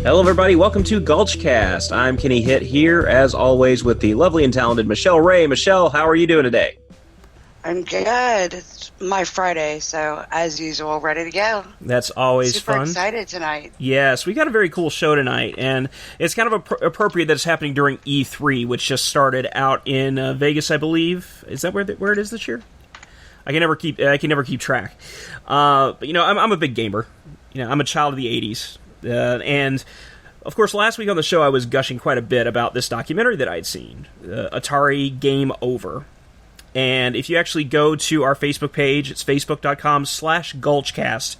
Hello, everybody. Welcome to GulchCast. I'm Kenny Hitt here, as always, with the lovely and talented Michelle Ray. Michelle, how are you doing today? I'm good. It's my Friday, so as usual, ready to go. That's always fun. Super excited tonight. Yes, we got a very cool show tonight, and it's kind of appropriate that it's happening during E3, which just started out in Vegas, I believe. Is that where it is this year? I can never keep track. But I'm a big gamer. I'm a child of the '80s. And, of course, last week on the show I was gushing quite a bit about this documentary that I'd seen, Atari Game Over. And if you actually go to our Facebook page, it's facebook.com/GulchCast,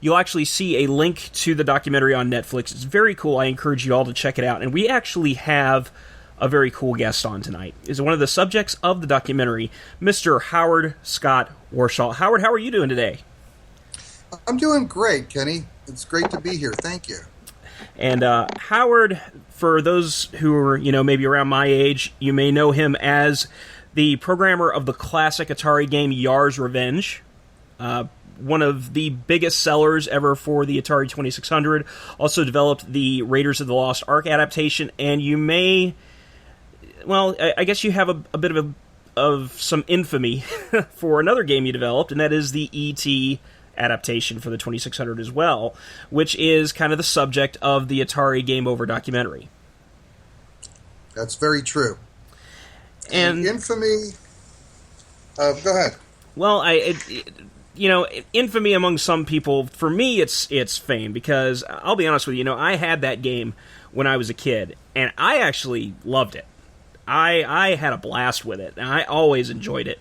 you'll actually see a link to the documentary on Netflix. It's very cool. I encourage you all to check it out. And we actually have a very cool guest on tonight. Is one of the subjects of the documentary, Mr. Howard Scott Warshaw. Howard, how are you doing today? I'm doing great, Kenny. It's great to be here. Thank you. And Howard, for those who are, maybe around my age, you may know him as the programmer of the classic Atari game Yars Revenge, one of the biggest sellers ever for the Atari 2600. Also developed the Raiders of the Lost Ark adaptation, and you may, I guess you have a bit of some infamy for another game you developed, and that is the E.T. adaptation for the 2600 as well, which is kind of the subject of the Atari Game Over documentary. That's very true. And infamy. Go ahead. Well, infamy among some people. For me, it's fame, because I'll be honest with you. I had that game when I was a kid, and I actually loved it. I had a blast with it, and I always enjoyed it.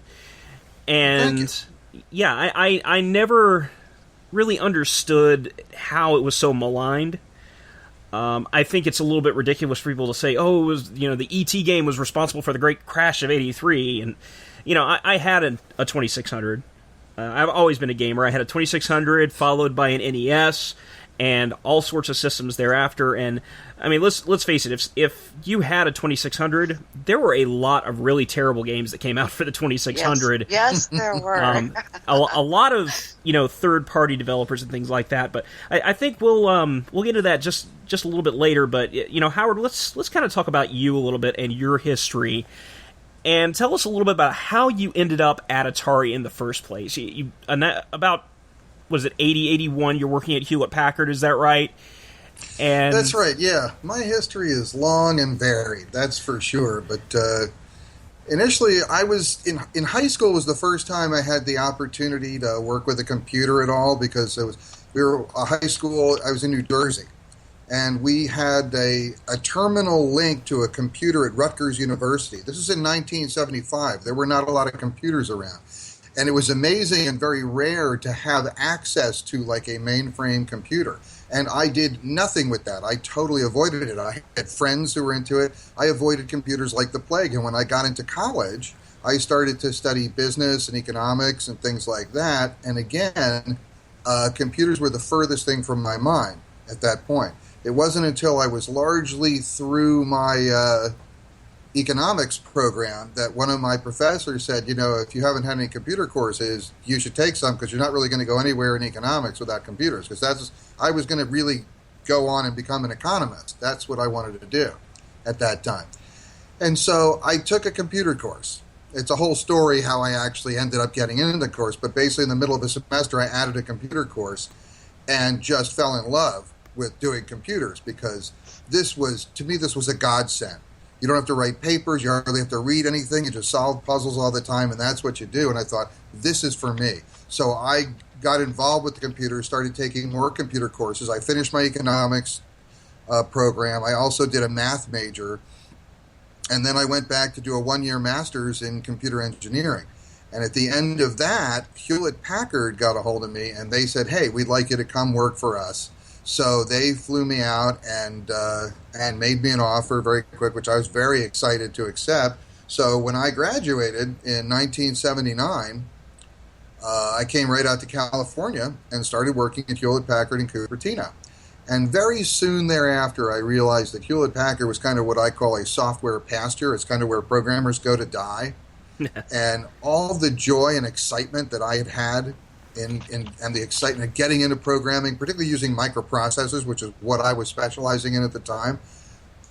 And yeah, I never really understood how it was so maligned. I think it's a little bit ridiculous for people to say, oh, it was, the E.T. game was responsible for the great crash of '83. And, I had a 2600. I've always been a gamer. I had a 2600 followed by an NES and all sorts of systems thereafter. And, I mean, let's face it, if you had a 2600, there were a lot of really terrible games that came out for the 2600. Yes, there were. A lot of, third-party developers and things like that. But I think we'll get into that just a little bit later. But, Howard, let's kind of talk about you a little bit and your history. And tell us a little bit about how you ended up at Atari in the first place. Was it 80, 81, you're working at Hewlett-Packard, is that right? And that's right, yeah. My history is long and varied, that's for sure. But initially, I was in high school was the first time I had the opportunity to work with a computer at all, because we were a high school, I was in New Jersey, and we had a terminal link to a computer at Rutgers University. This is in 1975. There were not a lot of computers around. And it was amazing and very rare to have access to like a mainframe computer. And I did nothing with that. I totally avoided it. I had friends who were into it. I avoided computers like the plague. And when I got into college, I started to study business and economics and things like that. And again, computers were the furthest thing from my mind at that point. It wasn't until I was largely through my economics program that one of my professors said, if you haven't had any computer courses, you should take some, because you're not really going to go anywhere in economics without computers. Because I was going to really go on and become an economist. That's what I wanted to do at that time. And so I took a computer course. It's a whole story how I actually ended up getting into the course, but basically in the middle of the semester I added a computer course and just fell in love with doing computers, because this was a godsend. You don't have to write papers. You hardly have to read anything. You just solve puzzles all the time, and that's what you do. And I thought, this is for me. So I got involved with the computer, started taking more computer courses. I finished my economics program. I also did a math major. And then I went back to do a one-year master's in computer engineering. And at the end of that, Hewlett-Packard got a hold of me, and they said, hey, we'd like you to come work for us. So they flew me out and made me an offer very quick, which I was very excited to accept. So when I graduated in 1979, I came right out to California and started working at Hewlett-Packard in Cupertino. And very soon thereafter, I realized that Hewlett-Packard was kind of what I call a software pasture. It's kind of where programmers go to die. And all the joy and excitement that I had and the excitement of getting into programming, particularly using microprocessors, which is what I was specializing in at the time.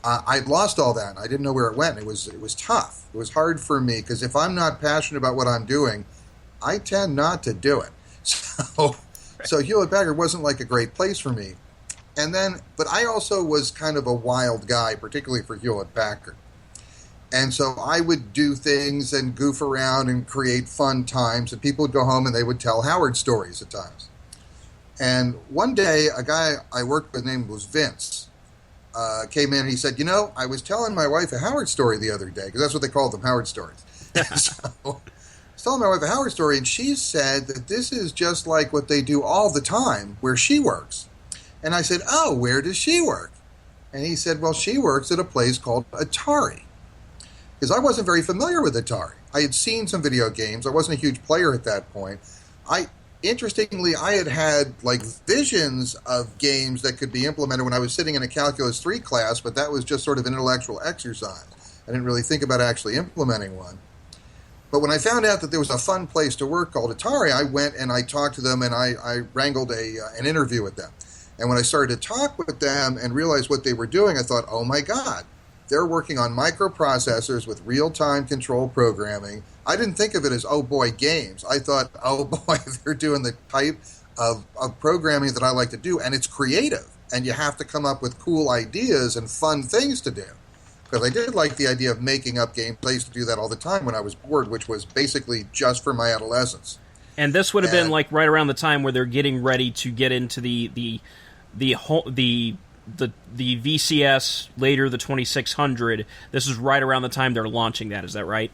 I'd lost all that. I didn't know where it went. It was tough. It was hard for me because if I'm not passionate about what I'm doing, I tend not to do it. So Hewlett-Packard wasn't like a great place for me. But I also was kind of a wild guy, particularly for Hewlett-Packard. And so I would do things and goof around and create fun times, and people would go home and they would tell Howard stories at times. And one day, a guy I worked with named was Vince came in and he said, I was telling my wife a Howard story the other day, because that's what they called them, Howard stories. So I was telling my wife a Howard story, and she said that this is just like what they do all the time where she works. And I said, oh, where does she work? And he said, well, she works at a place called Atari. Because I wasn't very familiar with Atari. I had seen some video games. I wasn't a huge player at that point. Interestingly, I had like visions of games that could be implemented when I was sitting in a Calculus 3 class, but that was just sort of an intellectual exercise. I didn't really think about actually implementing one. But when I found out that there was a fun place to work called Atari, I went and I talked to them and I wrangled an interview with them. And when I started to talk with them and realize what they were doing, I thought, oh my God, they're working on microprocessors with real-time control programming. I didn't think of it as, oh boy, games. I thought, oh boy, they're doing the type of programming that I like to do, and it's creative. And you have to come up with cool ideas and fun things to do. Because I did like the idea of making up games. I used to do that all the time when I was bored, which was basically just for my adolescence. And this would have been like right around the time where they're getting ready to get into the VCS, later the 2600. This is right around the time they're launching that. Is that right?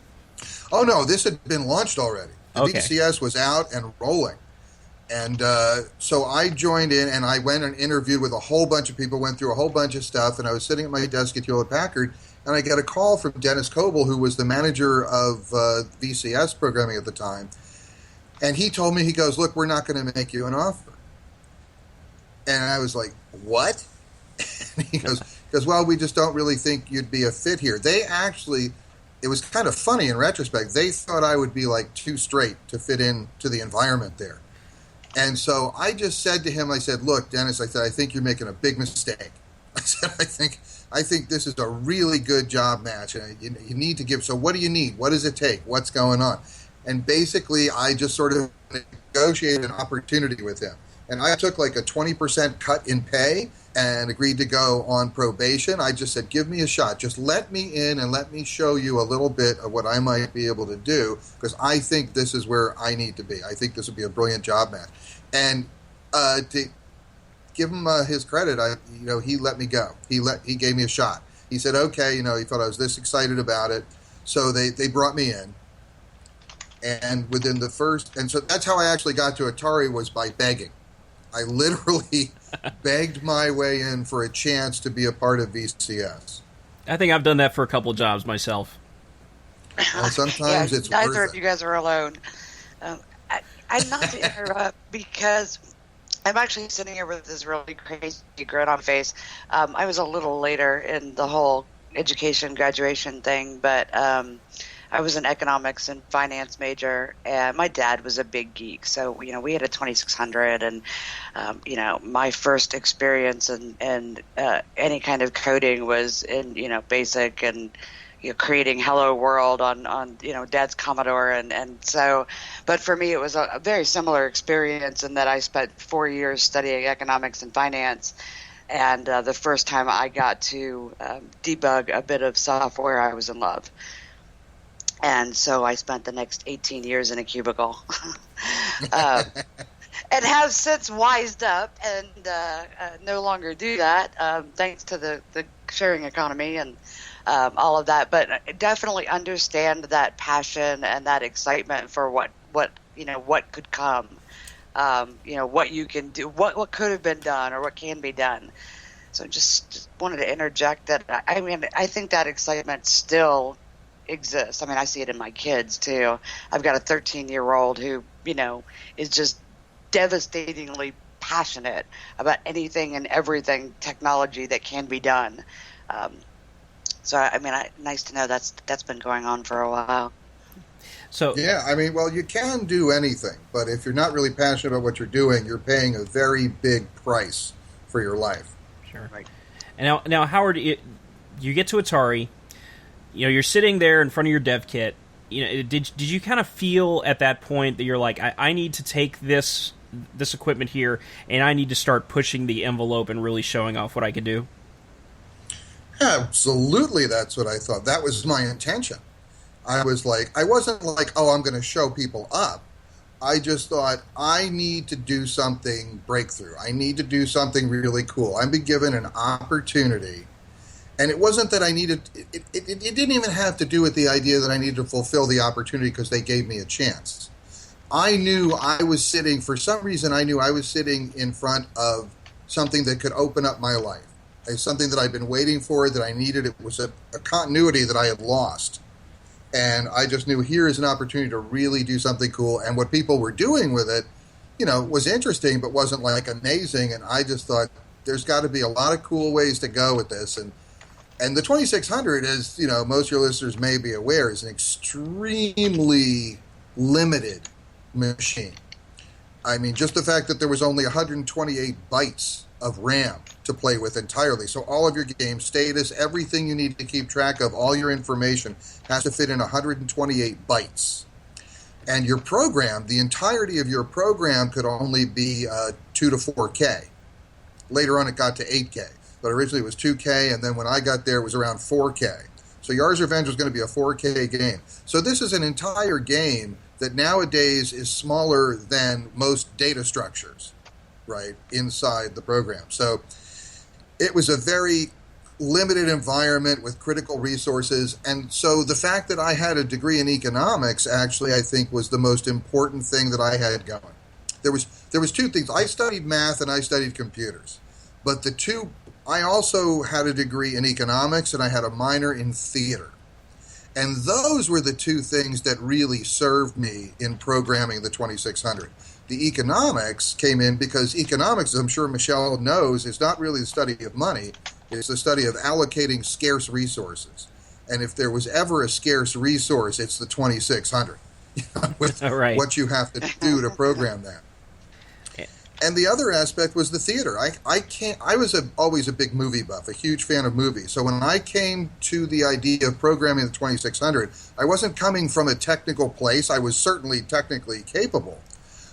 Oh, no, this had been launched already. The okay. VCS was out and rolling. And so I joined in, and I went and interviewed with a whole bunch of people, went through a whole bunch of stuff, and I was sitting at my desk at Hewlett-Packard, and I got a call from Dennis Coble, who was the manager of VCS programming at the time. And he told me, he goes, look, we're not going to make you an offer. And I was like, what? And he goes, well, we just don't really think you'd be a fit here. They actually, it was kind of funny in retrospect, they thought I would be like too straight to fit into the environment there. And so I just said to him, I said, look, Dennis, I said, I think you're making a big mistake. I said, I think this is a really good job match. And you need to give, so what do you need? What does it take? What's going on? And basically, I just sort of negotiated an opportunity with him. And I took like a 20% cut in pay and agreed to go on probation. I just said, give me a shot. Just let me in and let me show you a little bit of what I might be able to do, because I think this is where I need to be. I think this would be a brilliant job match. And to give him his credit, he let me go. He gave me a shot. He said, okay, he thought I was this excited about it. So they brought me in. And within the first, and so that's how I actually got to Atari, was by begging. I literally begged my way in for a chance to be a part of VCS. I think I've done that for a couple of jobs myself. Well, sometimes it's neither worth of you guys are alone. I'm not to interrupt because I'm actually sitting here with this really crazy grin on face. I was a little later in the whole education graduation thing, but I was an economics and finance major, and my dad was a big geek. So, we had a 2600, and, my first experience in any kind of coding was in, BASIC and, creating Hello World on Dad's Commodore. And so, but for me, it was a very similar experience in that I spent 4 years studying economics and finance. And the first time I got to debug a bit of software, I was in love. And so I spent the next 18 years in a cubicle and have since wised up and no longer do that, thanks to the sharing economy and all of that. But definitely understand that passion and that excitement for what could come, what you can do, what could have been done or what can be done. So just wanted to interject that. I think that excitement still exists. I see it in my kids too. I've got a 13-year-old who, is just devastatingly passionate about anything and everything technology that can be done. So nice to know that's been going on for a while. So Yeah, I mean, well, you can do anything, but if you're not really passionate about what you're doing, you're paying a very big price for your life. sure. Right. And now Howard, you get to Atari. You're sitting there in front of your dev kit. Did you kind of feel at that point that you're like, I need to take this equipment here, and I need to start pushing the envelope and really showing off what I can do? Absolutely, that's what I thought. That was my intention. I wasn't like, oh, I'm going to show people up. I just thought, I need to do something breakthrough. I need to do something really cool. I've been given an opportunity. And it wasn't that I needed, it didn't even have to do with the idea that I needed to fulfill the opportunity because they gave me a chance. I knew I was sitting, for some reason, I knew I was sitting in front of something that could open up my life. It's something that I'd been waiting for, that I needed. It was a continuity that I had lost. And I just knew here is an opportunity to really do something cool. And what people were doing with it, was interesting, but wasn't like amazing. And I just thought there's got to be a lot of cool ways to go with this. And the 2600, as most of your listeners may be aware, is an extremely limited machine. I mean, just the fact that there was only 128 bytes of RAM to play with entirely. So all of your game status, everything you need to keep track of, all your information has to fit in 128 bytes. And your program, the entirety of your program could only be 2 to 4K. Later on it got to 8K, but originally it was 2K, and then when I got there it was around 4K. So Yars Revenge was going to be a 4K game. So this is an entire game that nowadays is smaller than most data structures, right, inside the program. So it was a very limited environment with critical resources. And so the fact that I had a degree in economics actually, I think, was the most important thing that I had going. There was two things. I studied math and I studied computers. But I also had a degree in economics and I had a minor in theater. And those were the two things that really served me in programming the 2600. The economics came in because economics, as I'm sure Michelle knows, is not really the study of money. It's the study of allocating scarce resources. And if there was ever a scarce resource, it's the 2600. With Right. what you have to do to program that. And the other aspect was the theater. I was always a big movie buff, a huge fan of movies. So when I came to the idea of programming the 2600, I wasn't coming from a technical place. I was certainly technically capable.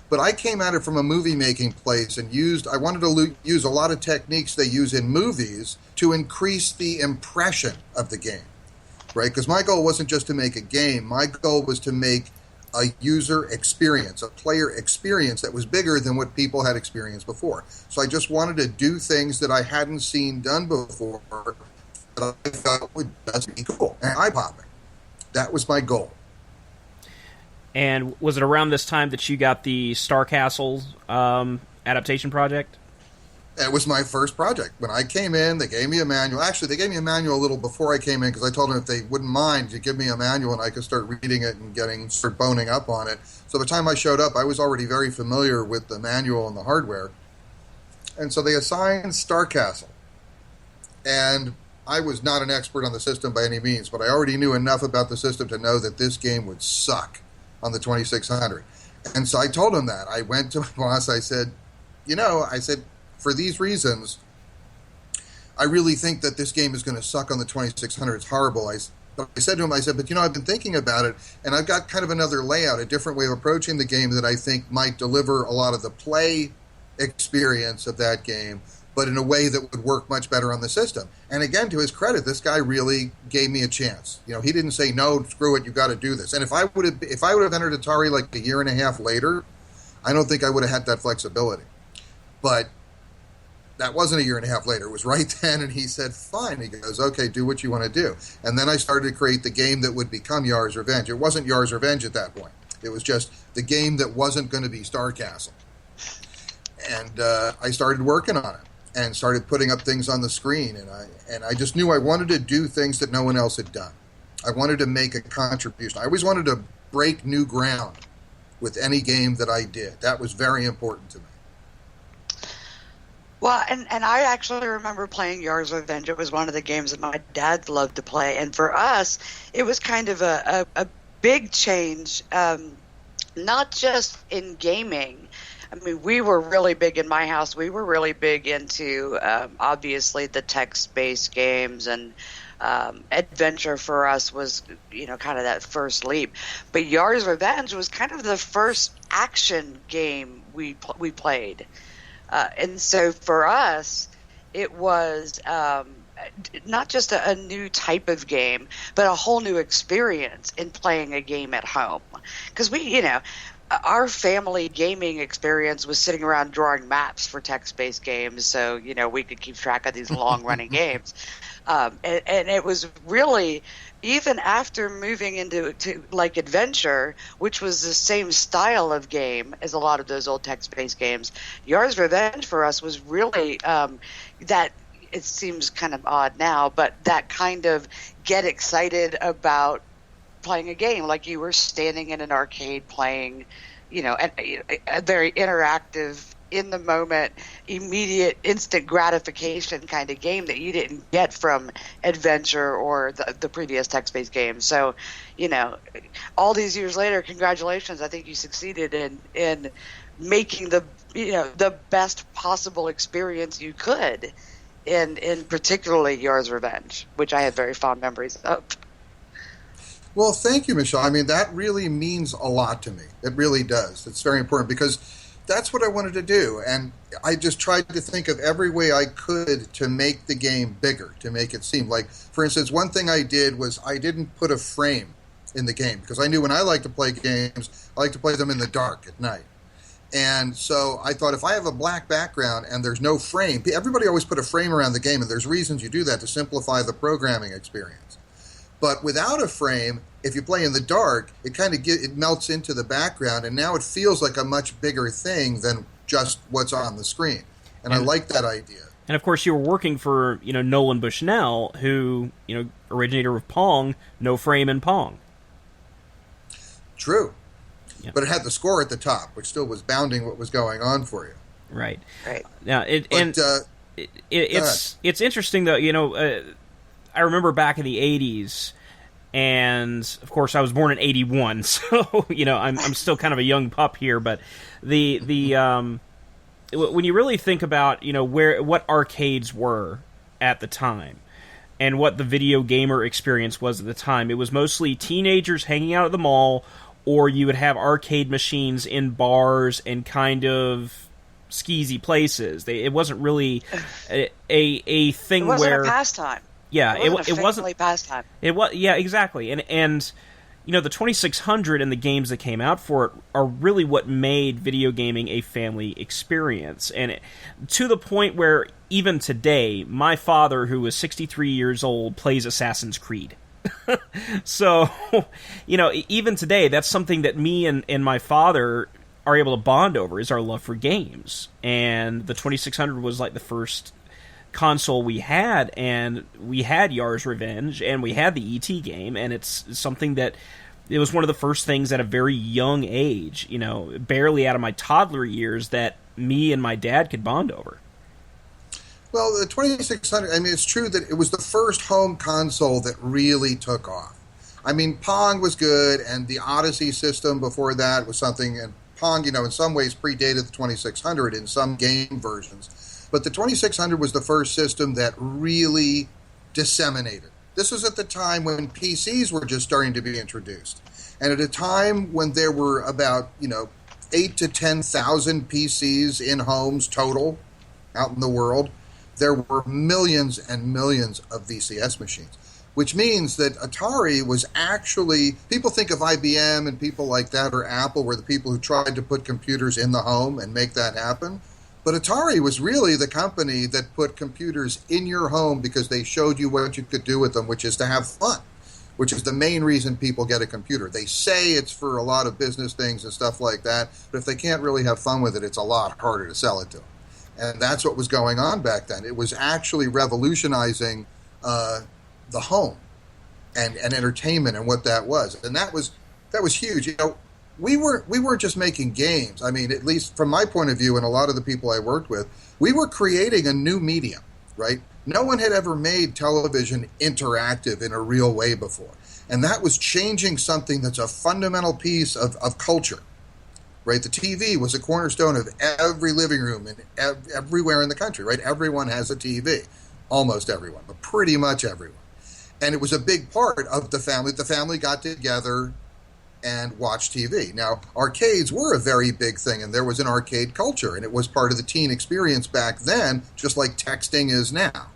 But I came at it from a movie-making place and I wanted to use a lot of techniques they use in movies to increase the impression of the game, right? Because my goal wasn't just to make a game. My goal was to make a user experience, a player experience that was bigger than what people had experienced before. So I just wanted to do things that I hadn't seen done before that I thought would just be cool and eye-popping. That was my goal. And was it around this time that you got the Star Castle adaptation project? It was my first project. When I came in, they gave me a manual. Actually, they gave me a manual a little before I came in because I told them if they wouldn't mind to give me a manual and I could start reading it and start boning up on it. So by the time I showed up, I was already very familiar with the manual and the hardware. And so they assigned Star Castle. And I was not an expert on the system by any means, but I already knew enough about the system to know that this game would suck on the 2600. And so I told him that. I went to my boss. I said, for these reasons, I really think that this game is going to suck on the 2600. It's horrible. I said to him, but I've been thinking about it, and I've got kind of another layout, a different way of approaching the game that I think might deliver a lot of the play experience of that game, but in a way that would work much better on the system. And again, to his credit, this guy really gave me a chance. He didn't say, no, screw it, you've got to do this. And if I would have entered Atari like a year and a half later, I don't think I would have had that flexibility. But that wasn't a year and a half later. It was right then, and he said, fine. He goes, okay, do what you want to do. And then I started to create the game that would become Yars Revenge. It wasn't Yars Revenge at that point. It was just the game that wasn't going to be Star Castle. And I started working on it and started putting up things on the screen. And I just knew I wanted to do things that no one else had done. I wanted to make a contribution. I always wanted to break new ground with any game that I did. That was very important to me. Well, and I actually remember playing Yars Revenge. It was one of the games that my dad loved to play. And for us, it was kind of a big change, not just in gaming. I mean, we were really big in my house. We were really big into, obviously, the text-based games, and adventure for us was, kind of that first leap. But Yars Revenge was kind of the first action game we played. And so for us, it was not just a new type of game, but a whole new experience in playing a game at home. Because our family gaming experience was sitting around drawing maps for text-based games, so we could keep track of these long-running games. And it was really, even after moving into like adventure, which was the same style of game as a lot of those old text-based games, Yars Revenge for us was really that. It seems kind of odd now, but that kind of get excited about playing a game, like you were standing in an arcade playing, a very interactive, in the moment, immediate, instant gratification kind of game that you didn't get from adventure or the previous text-based games. So, all these years later, congratulations! I think you succeeded in making the best possible experience you could. In particularly Yars Revenge, which I had very fond memories of. Well, thank you, Michelle. I mean, that really means a lot to me. It really does. It's very important because that's what I wanted to do. And I just tried to think of every way I could to make the game bigger, to make it seem like, for instance, one thing I did was I didn't put a frame in the game because I knew when I like to play games, I like to play them in the dark at night. And so I thought if I have a black background and there's no frame, everybody always put a frame around the game, and there's reasons you do that to simplify the programming experience. But without a frame, if you play in the dark, it kind of it melts into the background, and now it feels like a much bigger thing than just what's on the screen. And I like that idea. And of course, you were working for Nolan Bushnell, who originator of Pong, no frame in Pong. True. Yeah. But it had the score at the top, which still was bounding what was going on for you. Right. Right. Now, it's interesting though. I remember back in the '80s, and of course I was born in '81, so I'm still kind of a young pup here. But the when you really think about what arcades were at the time, and what the video gamer experience was at the time, it was mostly teenagers hanging out at the mall. Or you would have arcade machines in bars and kind of skeezy places. It wasn't really a thing where... It wasn't a pastime. Yeah, it wasn't a pastime. Yeah, exactly. And the 2600 and the games that came out for it are really what made video gaming a family experience. And to the point where even today, my father, who is 63 years old, plays Assassin's Creed. So, even today, that's something that me and my father are able to bond over, is our love for games. And the 2600 was like the first console we had, and we had Yars Revenge, and we had the E.T. game, and it's something that it was one of the first things at a very young age, barely out of my toddler years, that me and my dad could bond over. Well, the 2600, I mean, it's true that it was the first home console that really took off. I mean, Pong was good, and the Odyssey system before that was something, and Pong, in some ways predated the 2600 in some game versions. But the 2600 was the first system that really disseminated. This was at the time when PCs were just starting to be introduced. And at a time when there were about, 8 to 10,000 PCs in homes total out in the world, there were millions and millions of VCS machines, which means that Atari was actually, people think of IBM and people like that, or Apple, were the people who tried to put computers in the home and make that happen. But Atari was really the company that put computers in your home because they showed you what you could do with them, which is to have fun, which is the main reason people get a computer. They say it's for a lot of business things and stuff like that, but if they can't really have fun with it, it's a lot harder to sell it to them. And that's what was going on back then. It was actually revolutionizing the home and entertainment and what that was. And that was huge. We weren't just making games. I mean, at least from my point of view and a lot of the people I worked with, we were creating a new medium, right? No one had ever made television interactive in a real way before. And that was changing something that's a fundamental piece of culture, right? The TV was a cornerstone of every living room and everywhere in the country, right? Everyone has a TV. Almost everyone, but pretty much everyone. And it was a big part of the family. The family got together and watched TV. Now, arcades were a very big thing, and there was an arcade culture, and it was part of the teen experience back then, just like texting is now.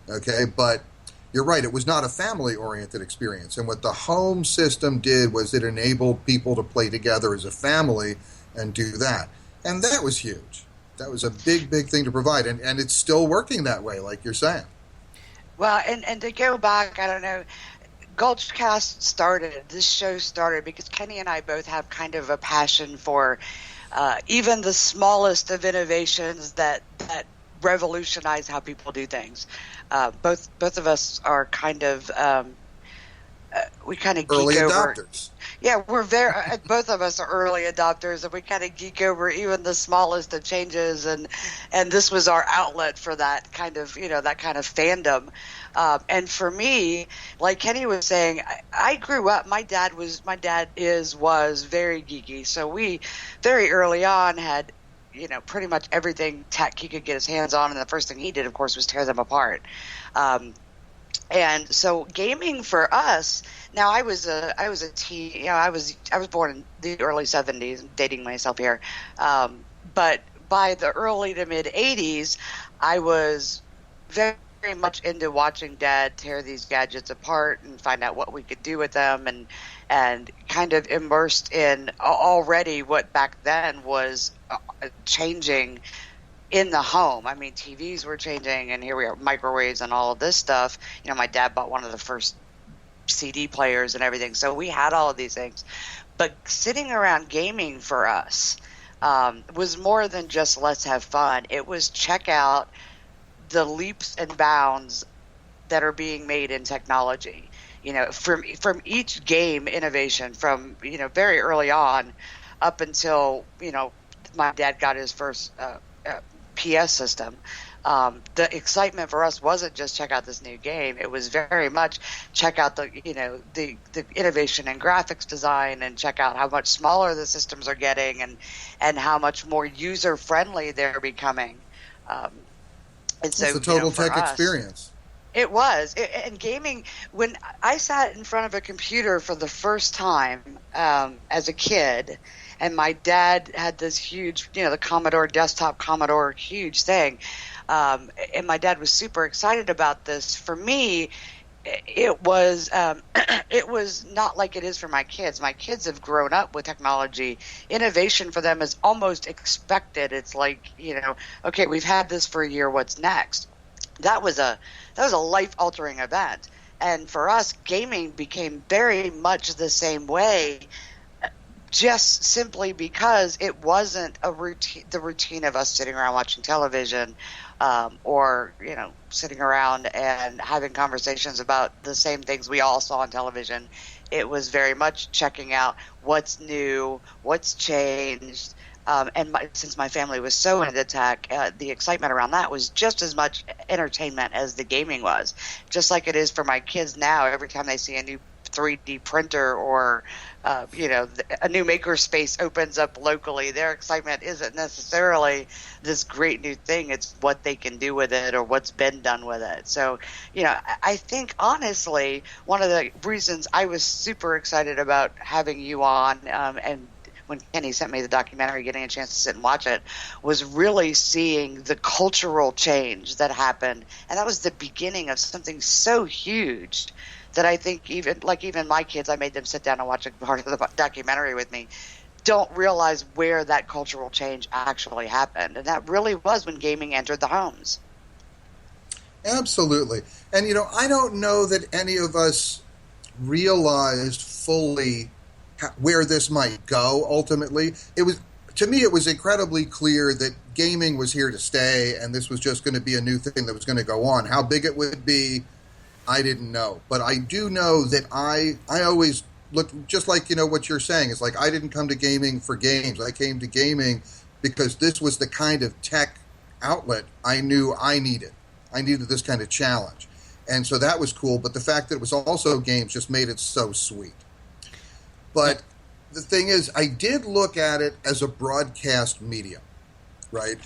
Okay, but you're right, it was not a family-oriented experience. And what the home system did was it enabled people to play together as a family and do that. And that was huge. That was a big, big thing to provide. And it's still working that way, like you're saying. Well, and to go back, I don't know, GulchCast this show started because Kenny and I both have kind of a passion for even the smallest of innovations that revolutionize how people do things. Both of us are kind of we kind of early geek adopters. Over. Yeah, we're both of us are early adopters, and we kind of geek over even the smallest of changes, and this was our outlet for that kind of fandom. And for me, like Kenny was saying, I grew up. My dad was very geeky, so we very early on had pretty much everything tech he could get his hands on, and the first thing he did, of course, was tear them apart. And so gaming for us, now I was a teen, I was born in the early 70s, I'm dating myself here. But by the early to mid 80s, I was very, very much into watching Dad tear these gadgets apart and find out what we could do with them, and kind of immersed in already what back then was changing in the home. I mean, TVs were changing, and here we are, microwaves and all of this stuff. My dad bought one of the first CD players and everything, so we had all of these things. But sitting around gaming for us was more than just let's have fun. It was check out the leaps and bounds that are being made in technology. From each game innovation, from very early on up until my dad got his first PS system. The excitement for us wasn't just check out this new game. It was very much check out the innovation in graphics design, and check out how much smaller the systems are getting, and how much more user friendly they're becoming. And so it's a total tech experience. It was. And gaming, when I sat in front of a computer for the first time as a kid, and my dad had this huge, the Commodore desktop, huge thing. And my dad was super excited about this. For me, it was not like it is for my kids. My kids have grown up with technology. Innovation for them is almost expected. It's like, okay, we've had this for a year. What's next? That was a life-altering event. And for us, gaming became very much the same way, just simply because it wasn't the routine of us sitting around watching television, or sitting around and having conversations about the same things we all saw on television. It was very much checking out what's new, what's changed. Since my family was so into tech, the excitement around that was just as much entertainment as the gaming was. Just like it is for my kids now, every time they see a new 3D printer or a new makerspace opens up locally, their excitement isn't necessarily this great new thing. It's what they can do with it or what's been done with it. So, I think honestly, one of the reasons I was super excited about having you on, and when Kenny sent me the documentary, getting a chance to sit and watch it, was really seeing the cultural change that happened. And that was the beginning of something so huge that I think even my kids, I made them sit down and watch a part of the documentary with me, don't realize where that cultural change actually happened. And that really was when gaming entered the homes. Absolutely. And, I don't know that any of us realized fully where this might go ultimately. To me, it was incredibly clear that gaming was here to stay, and this was just going to be a new thing that was going to go on. How big it would be, I didn't know. But I do know that I always looked, just like, what you're saying. It's like I didn't come to gaming for games. I came to gaming because this was the kind of tech outlet I knew I needed. I needed this kind of challenge. And so that was cool, but the fact that it was also games just made it so sweet. But the thing is, I did look at it as a broadcast medium, right?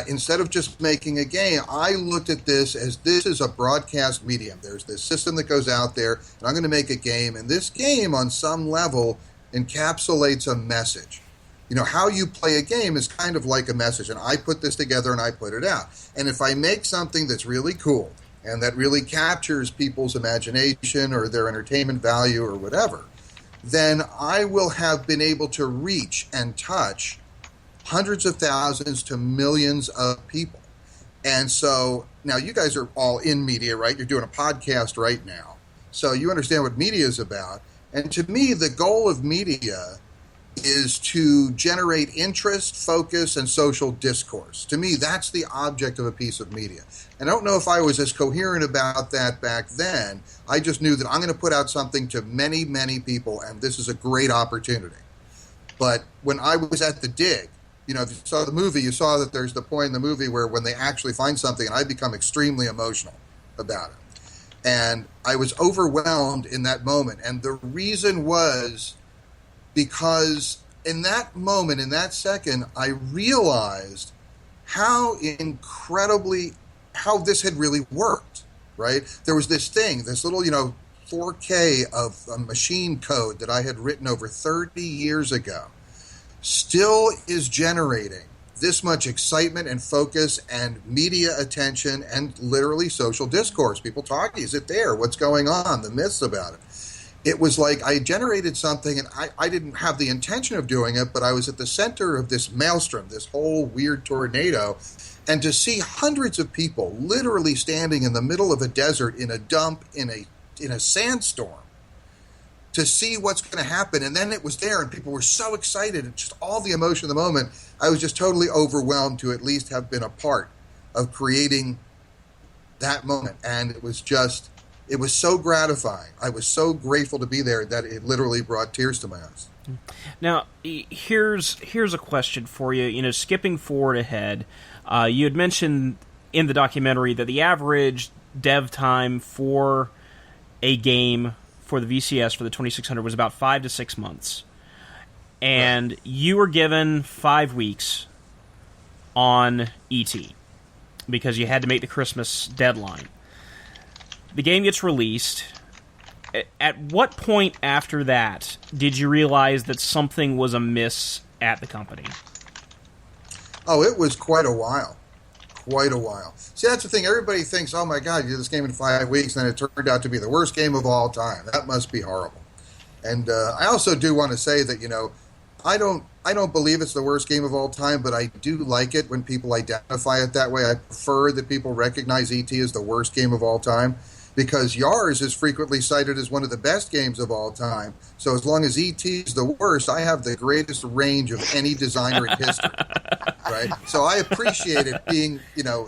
Instead of just making a game, I looked at this is a broadcast medium. There's this system that goes out there, and I'm going to make a game, and this game, on some level, encapsulates a message. You know, how you play a game is kind of like a message, and I put this together and I put it out. And if I make something that's really cool and that really captures people's imagination or their entertainment value or whatever, then I will have been able to reach and touch hundreds of thousands to millions of people. And so now you guys are all in media, right? You're doing a podcast right now. So you understand what media is about. And to me, the goal of media is to generate interest, focus, and social discourse. To me, that's the object of a piece of media. And I don't know if I was as coherent about that back then. I just knew that I'm going to put out something to many, many people, and this is a great opportunity. But when I was at the dig, you know, if you saw the movie, you saw that there's the point in the movie where when they actually find something, and I become extremely emotional about it. And I was overwhelmed in that moment. And the reason was because in that moment, in that second, I realized how this had really worked, right? There was this thing, this little, 4K of machine code that I had written over 30 years ago still is generating this much excitement and focus and media attention and literally social discourse. People talking, is it there? What's going on? The myths about it. It was like I generated something, and I didn't have the intention of doing it, but I was at the center of this maelstrom, this whole weird tornado, and to see hundreds of people literally standing in the middle of a desert in a dump in a sandstorm to see what's going to happen. And then it was there, and people were so excited, and just all the emotion of the moment. I was just totally overwhelmed to at least have been a part of creating that moment. And it was so gratifying. I was so grateful to be there that it literally brought tears to my eyes. Now, here's a question for you. You know, skipping forward ahead, you had mentioned in the documentary that the average dev time for a game for the VCS for the 2600 was about 5 to 6 months. And right. You were given 5 weeks on ET because you had to make the Christmas deadline. The game gets released. At what point after that did you realize that something was amiss at the company? Oh, it was quite a while. Quite a while. See, that's the thing. Everybody thinks, oh my God, you did this game in 5 weeks, and then it turned out to be the worst game of all time. That must be horrible. And I also do want to say that, I don't believe it's the worst game of all time, but I do like it when people identify it that way. I prefer that people recognize E.T. as the worst game of all time, because Yars is frequently cited as one of the best games of all time. So as long as E.T. is the worst, I have the greatest range of any designer in history, right? So I appreciate it being,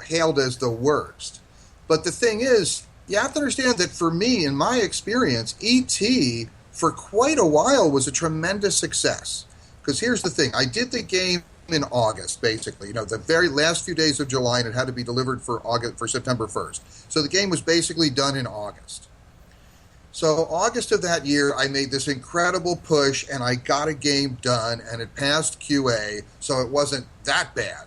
hailed as the worst. But the thing is, you have to understand that for me, in my experience, E.T. for quite a while was a tremendous success. Because here's the thing. I did the game in August, basically. The very last few days of July, and it had to be delivered for September 1st. So the game was basically done in August. So August of that year, I made this incredible push, and I got a game done, and it passed QA, so it wasn't that bad.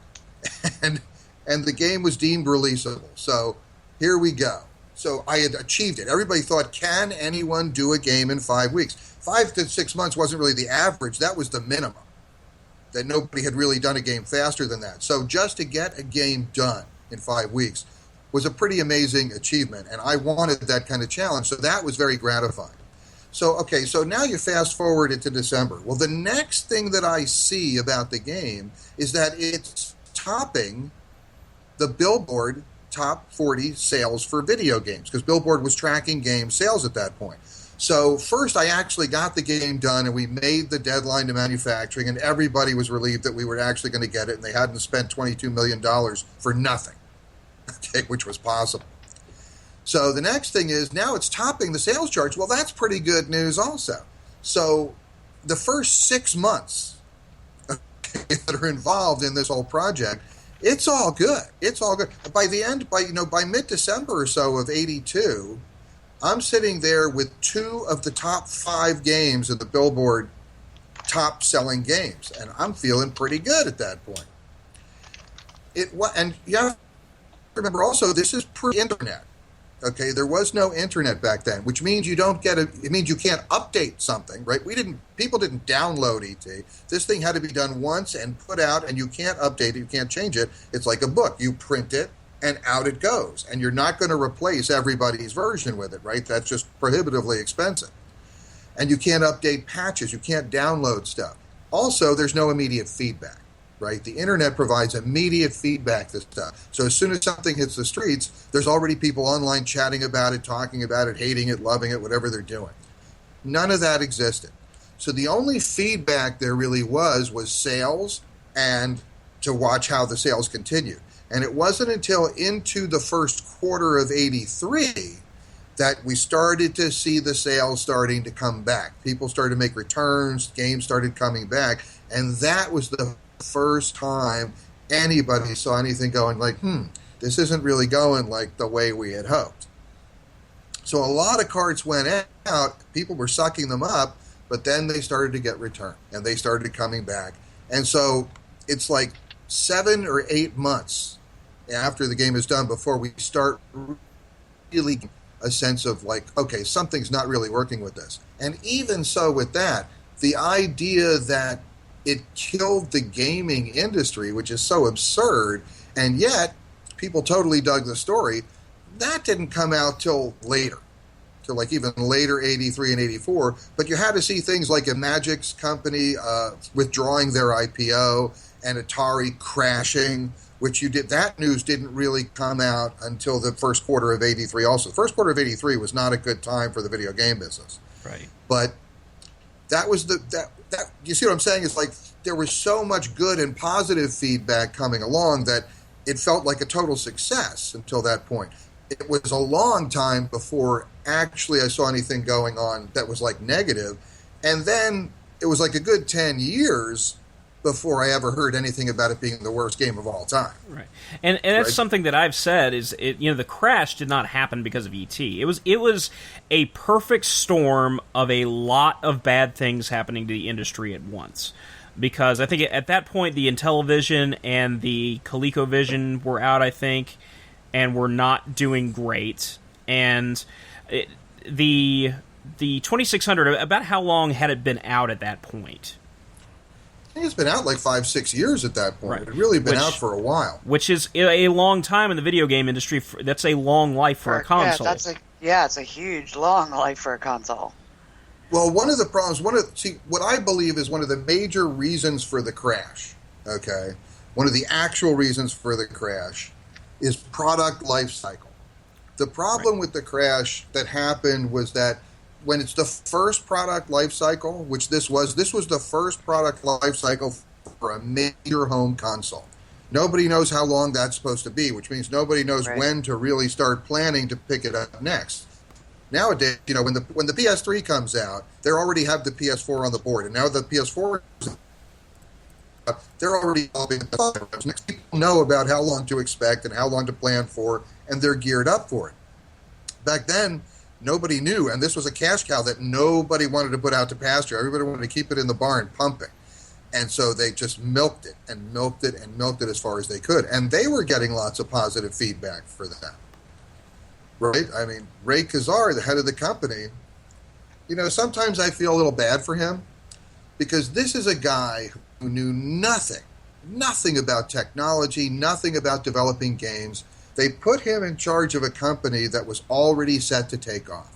and the game was deemed releasable. So here we go. So I had achieved it. Everybody thought, can anyone do a game in 5 weeks? 5 to 6 months wasn't really the average. That was the minimum. That nobody had really done a game faster than that. So just to get a game done in 5 weeks was a pretty amazing achievement, and I wanted that kind of challenge, so that was very gratifying. So now you fast forward into December. Well, the next thing that I see about the game is that it's topping the Billboard Top 40 sales for video games, because Billboard was tracking game sales at that point. So first I actually got the game done, and we made the deadline to manufacturing, and everybody was relieved that we were actually going to get it, and they hadn't spent $22 million for nothing, okay, which was possible. So the next thing is, now it's topping the sales charts. Well, that's pretty good news also. So the first 6 months that are involved in this whole project, It's all good. It's all good. By the end, by mid-December or so of '82, I'm sitting there with 2 of the top 5 games of the Billboard top-selling games, and I'm feeling pretty good at that point. And you have to remember also, this is pre-internet. Okay, there was no internet back then, which means it means you can't update something, right? People didn't download ET. This thing had to be done once and put out, and you can't update it, you can't change it. It's like a book. You print it, and out it goes. And you're not going to replace everybody's version with it, right? That's just prohibitively expensive. And you can't update patches, you can't download stuff. Also, there's no immediate feedback. Right? The internet provides immediate feedback to stuff. So as soon as something hits the streets, there's already people online chatting about it, talking about it, hating it, loving it, whatever they're doing. None of that existed. So the only feedback there really was sales and to watch how the sales continued. And it wasn't until into the first quarter of '83 that we started to see the sales starting to come back. People started to make returns, games started coming back, and that was the first time anybody saw anything going like, this isn't really going like the way we had hoped. So a lot of carts went out, people were sucking them up, but then they started to get returned, and they started coming back. And so it's like 7 or 8 months after the game is done before we start really a sense of like, okay, something's not really working with this. And even so with that, the idea that it killed the gaming industry, which is so absurd, and yet people totally dug the story. That didn't come out till later, till like even later, '83 and '84. But you had to see things like a Magic's company withdrawing their IPO and Atari crashing, which that news didn't really come out until the first quarter of '83. Also, the first quarter of '83 was not a good time for the video game business. Right. But that was that you see what I'm saying? It's like there was so much good and positive feedback coming along that it felt like a total success until that point. It was a long time before actually I saw anything going on that was like negative. And then it was like a good 10 years before I ever heard anything about it being the worst game of all time. Right. And that's something that I've said is, the crash did not happen because of ET. It was a perfect storm of a lot of bad things happening to the industry at once. Because I think at that point the Intellivision and the ColecoVision were out, I think, and were not doing great. And the 2600, about how long had it been out at that point? I think it's been out like 5-6 years at that point. Right. It had really been out for a while. Which is a long time in the video game industry. That's a long life for a console. It's a huge, long life for a console. Well, one of the problems, what I believe is one of the major reasons for the crash, okay, one of the actual reasons for the crash is product life cycle. The problem with the crash that happened was that when it's the first product life cycle, which this was the first product life cycle for a major home console. Nobody knows how long that's supposed to be, which means nobody knows when to really start planning to pick it up next. Nowadays, when the PS3 comes out, they already have the PS4 on the board, and now the PS4 they're already developing the next. People know about how long to expect and how long to plan for, and they're geared up for it. Back then, nobody knew, and this was a cash cow that nobody wanted to put out to pasture. Everybody wanted to keep it in the barn pumping. And so they just milked it and milked it and milked it as far as they could. And they were getting lots of positive feedback for that. Right? I mean, Ray Kazar, the head of the company, sometimes I feel a little bad for him because this is a guy who knew nothing about technology, nothing about developing games. They put him in charge of a company that was already set to take off.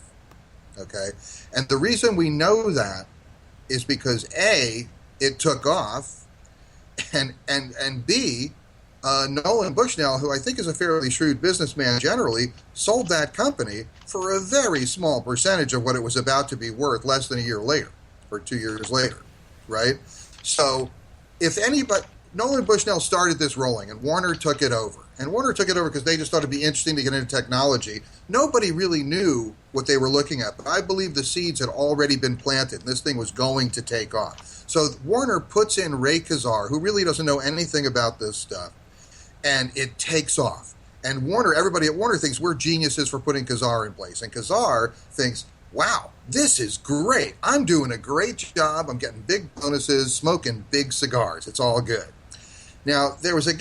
Okay? And the reason we know that is because A, it took off, and B, Nolan Bushnell, who I think is a fairly shrewd businessman generally, sold that company for a very small percentage of what it was about to be worth less than a year later, or 2 years later, right? So if anybody, Nolan Bushnell started this rolling, and Warner took it over. And Warner took it over because they just thought it'd be interesting to get into technology. Nobody really knew what they were looking at, but I believe the seeds had already been planted, and this thing was going to take off. So Warner puts in Ray Kazar, who really doesn't know anything about this stuff, and it takes off. And Warner, everybody at Warner thinks we're geniuses for putting Kazar in place. And Kazar thinks, wow, this is great. I'm doing a great job. I'm getting big bonuses, smoking big cigars. It's all good. Now, there was a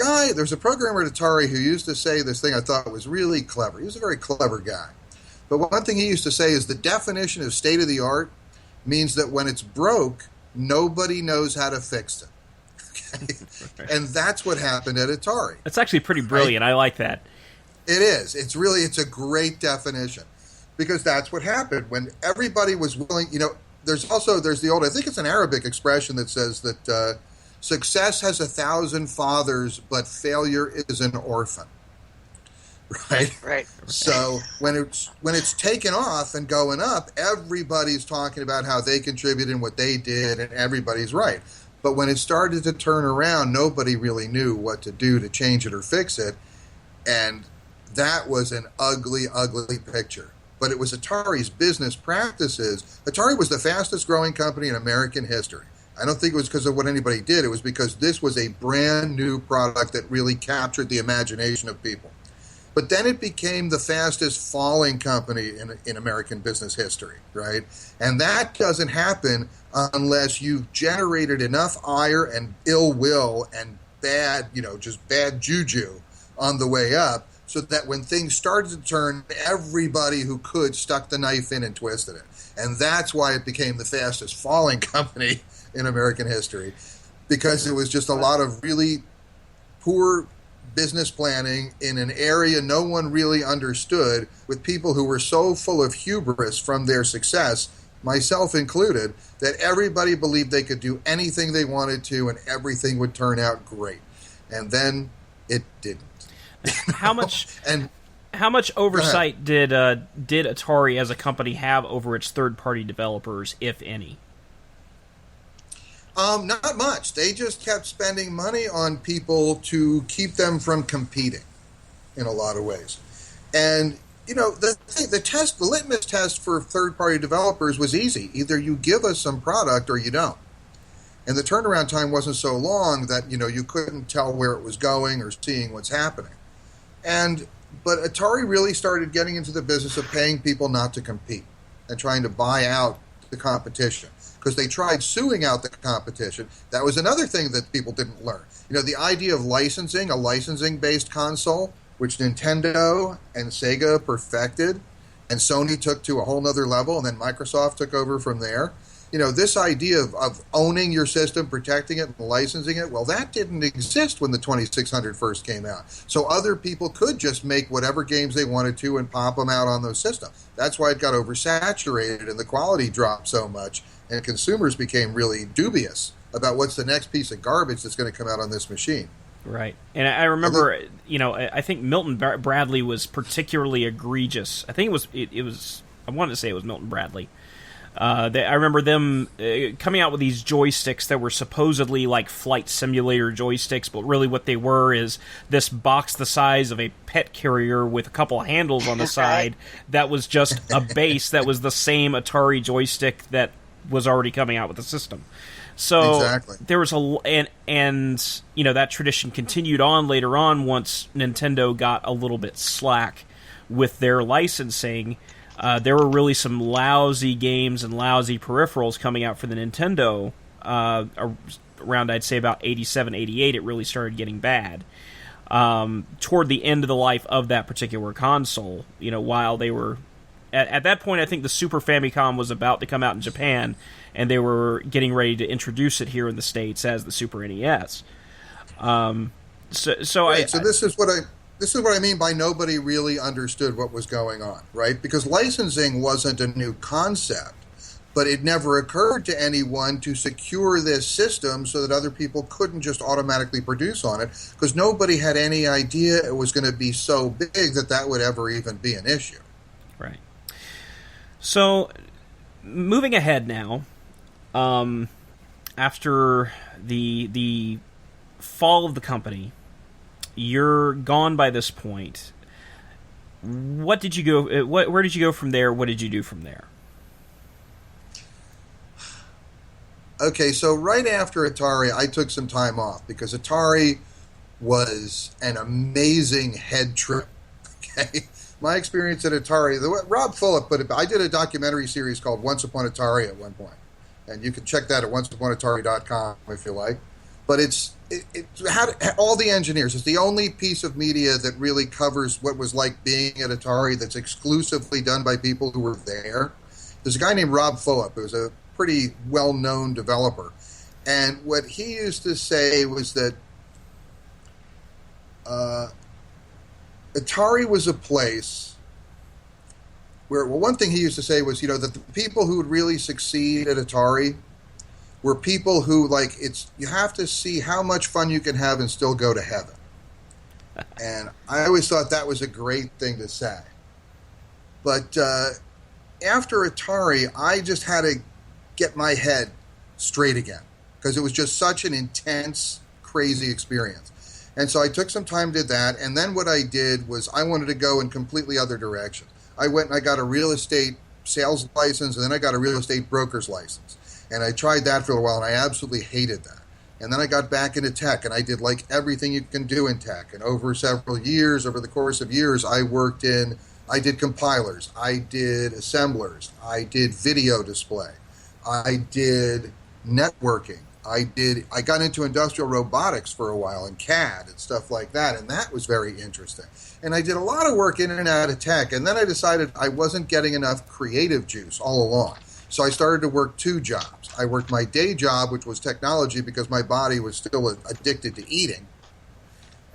programmer at Atari who used to say this thing I thought was really clever. He was a very clever guy. But one thing he used to say is the definition of state-of-the-art means that when it's broke, nobody knows how to fix it. Okay? And that's what happened at Atari. That's actually pretty brilliant. I like that. It is. It's a great definition, because that's what happened when everybody was willing. There's the old, I think it's an Arabic expression that says that success has 1,000 fathers, but failure is an orphan. Right. So when it's taken off and going up, everybody's talking about how they contributed and what they did, and everybody's right. But when it started to turn around, nobody really knew what to do to change it or fix it, and that was an ugly, ugly picture. But it was Atari's business practices. Atari was the fastest growing company in American history. I don't think it was because of what anybody did. It was because this was a brand new product that really captured the imagination of people. But then it became the fastest falling company in American business history, right? And that doesn't happen unless you've generated enough ire and ill will and bad juju on the way up, so that when things started to turn, everybody who could stuck the knife in and twisted it. And that's why it became the fastest falling company in American history, because it was just a lot of really poor business planning in an area no one really understood, with people who were so full of hubris from their success, myself included, that everybody believed they could do anything they wanted to and everything would turn out great. And then it didn't. How much oversight did Atari as a company have over its third-party developers, if any? Not much. They just kept spending money on people to keep them from competing in a lot of ways. And, the litmus test for third-party developers was easy. Either you give us some product or you don't. And the turnaround time wasn't so long that, you couldn't tell where it was going or seeing what's happening. But Atari really started getting into the business of paying people not to compete and trying to buy out the competition, because they tried suing out the competition. That was another thing that people didn't learn. The idea of licensing, a licensing-based console, which Nintendo and Sega perfected, and Sony took to a whole nother level, and then Microsoft took over from there. This idea of owning your system, protecting it, and licensing it, well, that didn't exist when the 2600 first came out. So other people could just make whatever games they wanted to and pop them out on those systems. That's why it got oversaturated and the quality dropped so much, and consumers became really dubious about what's the next piece of garbage that's going to come out on this machine. Right. And I remember, I think Milton Bradley was particularly egregious. I think it was I wanted to say it was Milton Bradley. I remember them coming out with these joysticks that were supposedly like flight simulator joysticks, but really what they were is this box the size of a pet carrier with a couple of handles on the side that was just a base that was the same Atari joystick that was already coming out with the system. So exactly. There was and that tradition continued on later on once Nintendo got a little bit slack with their licensing. There were really some lousy games and lousy peripherals coming out for the Nintendo around, I'd say, about 87, 88. It really started getting bad. Toward the end of the life of that particular console, while they were... At that point, I think the Super Famicom was about to come out in Japan, and they were getting ready to introduce it here in the States as the Super NES. So this is what I mean by nobody really understood what was going on, right? Because licensing wasn't a new concept, but it never occurred to anyone to secure this system so that other people couldn't just automatically produce on it, because nobody had any idea it was going to be so big that would ever even be an issue. Right. So, moving ahead now, after the fall of the company, you're gone by this point. What did you go? Where did you go from there? What did you do from there? Okay, so right after Atari, I took some time off because Atari was an amazing head trip. Okay, my experience at Atari. Rob Fulop put it. I did a documentary series called Once Upon Atari at one point, and you can check that at onceuponatari.com if you like. But it had all the engineers. It's the only piece of media that really covers what was like being at Atari that's exclusively done by people who were there. There's a guy named Rob Fulop who's a pretty well-known developer. And what he used to say was that Atari was a place where, well, one thing he used to say was, that the people who would really succeed at Atari were people who, like, you have to see how much fun you can have and still go to heaven. And I always thought that was a great thing to say. But after Atari, I just had to get my head straight again because it was just such an intense, crazy experience. And so I took some time, did that, and then what I did was I wanted to go in completely other directions. I went and I got a real estate sales license, and then I got a real estate broker's license. And I tried that for a while, and I absolutely hated that. And then I got back into tech, and I did like everything you can do in tech. And over several years, over the course of years, I did compilers, I did assemblers, I did video display, I did networking, I got into industrial robotics for a while and CAD and stuff like that, and that was very interesting. And I did a lot of work in and out of tech, and then I decided I wasn't getting enough creative juice all along. So I started to work two jobs. I worked my day job, which was technology, because my body was still addicted to eating.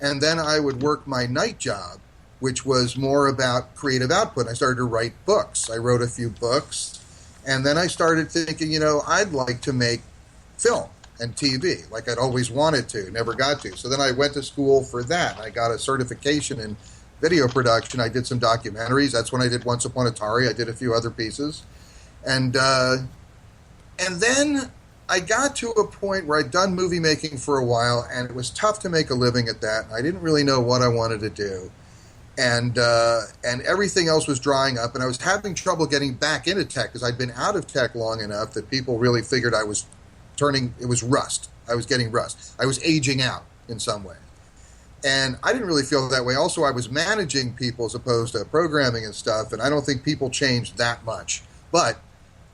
And then I would work my night job, which was more about creative output. I started to write books. I wrote a few books. And then I started thinking, I'd like to make film and TV, like I'd always wanted to, never got to. So then I went to school for that. I got a certification in video production. I did some documentaries. That's when I did Once Upon Atari. I did a few other pieces. And then I got to a point where I'd done movie making for a while, and it was tough to make a living at that. I didn't really know what I wanted to do. And everything else was drying up, and I was having trouble getting back into tech because I'd been out of tech long enough that people really figured it was rust. I was getting rust. I was aging out in some way. And I didn't really feel that way. Also, I was managing people as opposed to programming and stuff, and I don't think people changed that much. But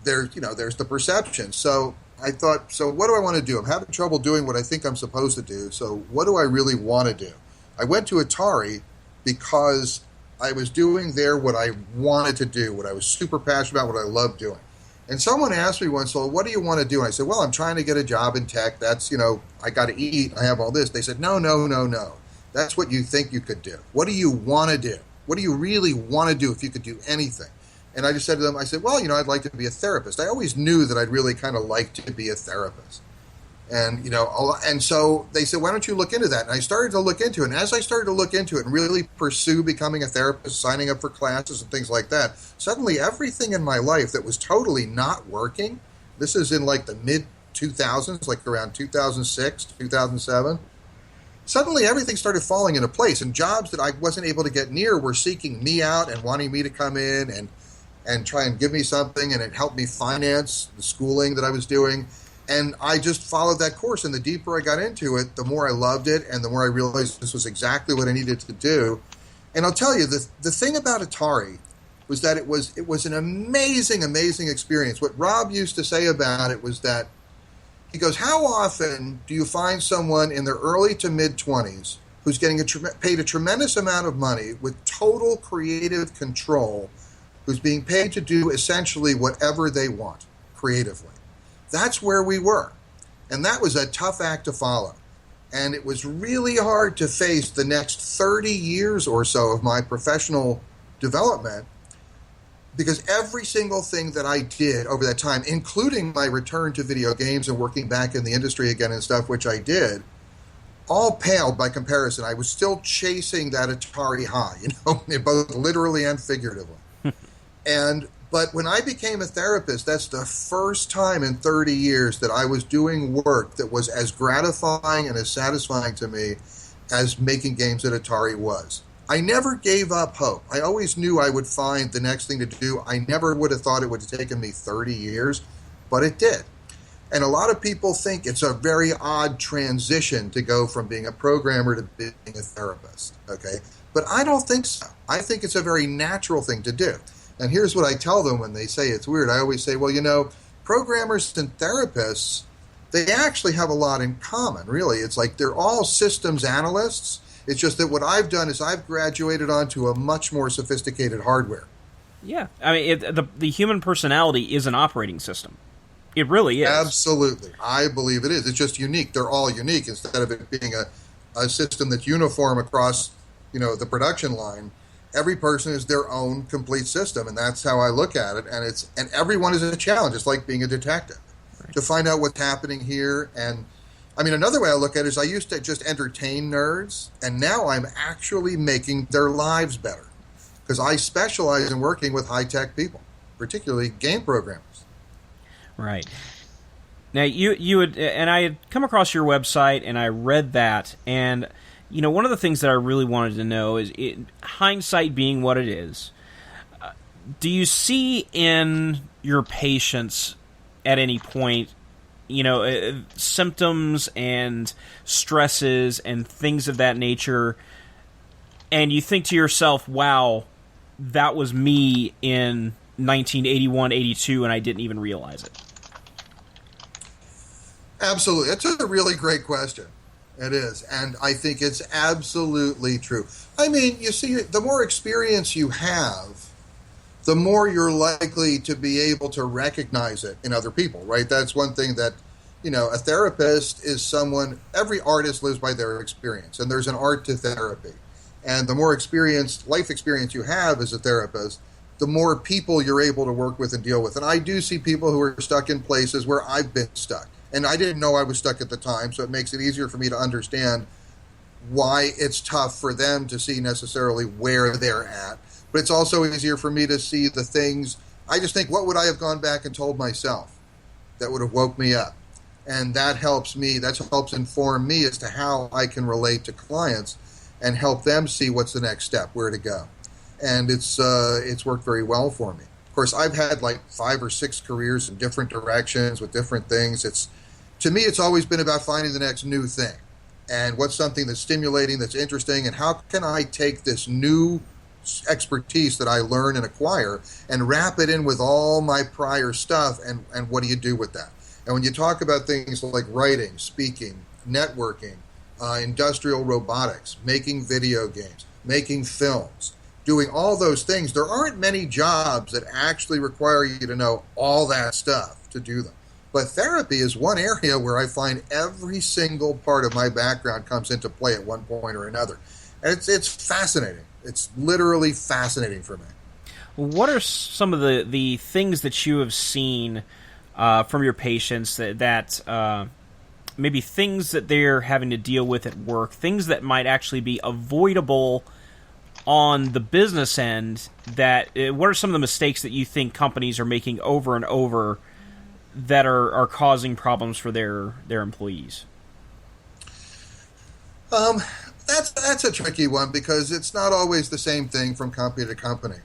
there's the perception. So I thought, so what do I want to do? I'm having trouble doing what I think I'm supposed to do. So what do I really want to do? I went to Atari because I was doing there what I wanted to do, what I was super passionate about, what I loved doing. And someone asked me once, so what do you want to do? And I said, well, I'm trying to get a job in tech. That's, I got to eat. I have all this. They said, no. That's what you think you could do. What do you want to do? What do you really want to do if you could do anything? And I just said to them, I said, well, I'd like to be a therapist. I always knew that I'd really kind of like to be a therapist. And, and so they said, why don't you look into that? And I started to look into it. And as I started to look into it and really pursue becoming a therapist, signing up for classes and things like that, suddenly everything in my life that was totally not working, this is in like the mid-2000s, like around 2006, 2007, suddenly everything started falling into place. And jobs that I wasn't able to get near were seeking me out and wanting me to come in and try and give me something, and it helped me finance the schooling that I was doing. And I just followed that course, and the deeper I got into it, the more I loved it, and the more I realized this was exactly what I needed to do. And I'll tell you, the thing about Atari was that it was an amazing, amazing experience. What Rob used to say about it was that, he goes, how often do you find someone in their early to mid-20s who's getting paid a tremendous amount of money with total creative control, who's being paid to do essentially whatever they want creatively? That's where we were. And that was a tough act to follow. And it was really hard to face the next 30 years or so of my professional development, because every single thing that I did over that time, including my return to video games and working back in the industry again and stuff, which I did, all paled by comparison. I was still chasing that Atari high, both literally and figuratively. But when I became a therapist, that's the first time in 30 years that I was doing work that was as gratifying and as satisfying to me as making games at Atari was. I never gave up hope. I always knew I would find the next thing to do. I never would have thought it would have taken me 30 years, but it did. And a lot of people think it's a very odd transition to go from being a programmer to being a therapist, okay? But I don't think so. I think it's a very natural thing to do. And here's what I tell them when they say it's weird. I always say, well, programmers and therapists, they actually have a lot in common, really. It's like they're all systems analysts. It's just that what I've done is I've graduated onto a much more sophisticated hardware. Yeah. I mean, the human personality is an operating system. It really is. Absolutely. I believe it is. It's just unique. They're all unique instead of it being a system that's uniform across, the production line. Every person is their own complete system, and that's how I look at it. And everyone is a challenge. It's like being a detective. Right. To find out what's happening here. And I mean, another way I look at it is I used to just entertain nerds, and now I'm actually making their lives better because I specialize in working with high-tech people, particularly game programmers. Right. Now, you had, and I had come across your website, and I read that, and, one of the things that I really wanted to know is, hindsight being what it is, do you see in your patients at any point, symptoms and stresses and things of that nature, and you think to yourself, wow, that was me in 1981, 82, and I didn't even realize it? Absolutely. That's a really great question. It is. And I think it's absolutely true. I mean, you see, the more experience you have, the more you're likely to be able to recognize it in other people, right? That's one thing that, a therapist is someone, every artist lives by their experience, and there's an art to therapy. And the more life experience you have as a therapist, the more people you're able to work with and deal with. And I do see people who are stuck in places where I've been stuck. And I didn't know I was stuck at the time, so it makes it easier for me to understand why it's tough for them to see necessarily where they're at. But it's also easier for me to see the things. I just think, what would I have gone back and told myself that would have woke me up? And that helps me, that helps inform me as to how I can relate to clients and help them see what's the next step, where to go. And it's worked very well for me. Of course, I've had like 5 or 6 careers in different directions with different things. To me, it's always been about finding the next new thing and what's something that's stimulating, that's interesting, and how can I take this new expertise that I learn and acquire and wrap it in with all my prior stuff, and what do you do with that? And when you talk about things like writing, speaking, networking, industrial robotics, making video games, making films, doing all those things, there aren't many jobs that actually require you to know all that stuff to do them. But therapy is one area where I find every single part of my background comes into play at one point or another. And it's fascinating. It's literally fascinating for me. What are some of the things that you have seen from your patients that maybe things that they're having to deal with at work, things that might actually be avoidable on the business end? What are some of the mistakes that you think companies are making over and over that are causing problems for their employees? That's a tricky one because it's not always the same thing from company to company.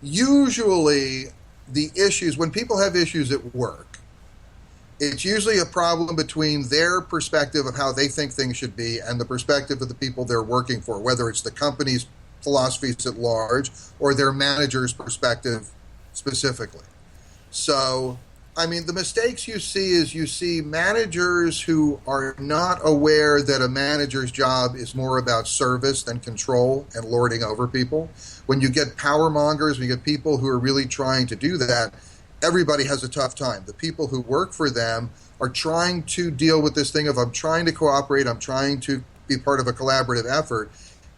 Usually, the issues, when people have issues at work, it's usually a problem between their perspective of how they think things should be and the perspective of the people they're working for, whether it's the company's philosophies at large or their manager's perspective specifically. So, I mean, the mistakes you see managers who are not aware that a manager's job is more about service than control and lording over people. When you get power mongers, when you get people who are really trying to do that, everybody has a tough time. The people who work for them are trying to deal with this thing of, I'm trying to cooperate, I'm trying to be part of a collaborative effort,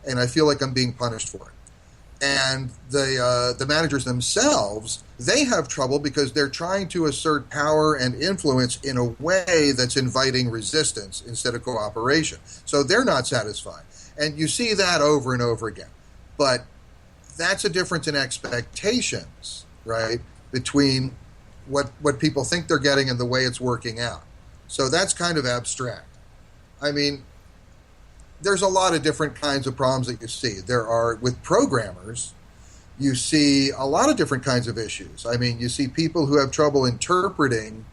and I feel like I'm being punished for it. And the managers themselves, they have trouble because they're trying to assert power and influence in a way that's inviting resistance instead of cooperation. So they're not satisfied. And you see that over and over again. But that's a difference in expectations, right, between what people think they're getting and the way it's working out. So that's kind of abstract. I mean, there's a lot of different kinds of problems that you see. There are, with programmers, you see a lot of different kinds of issues. I mean, you see people who have trouble interpreting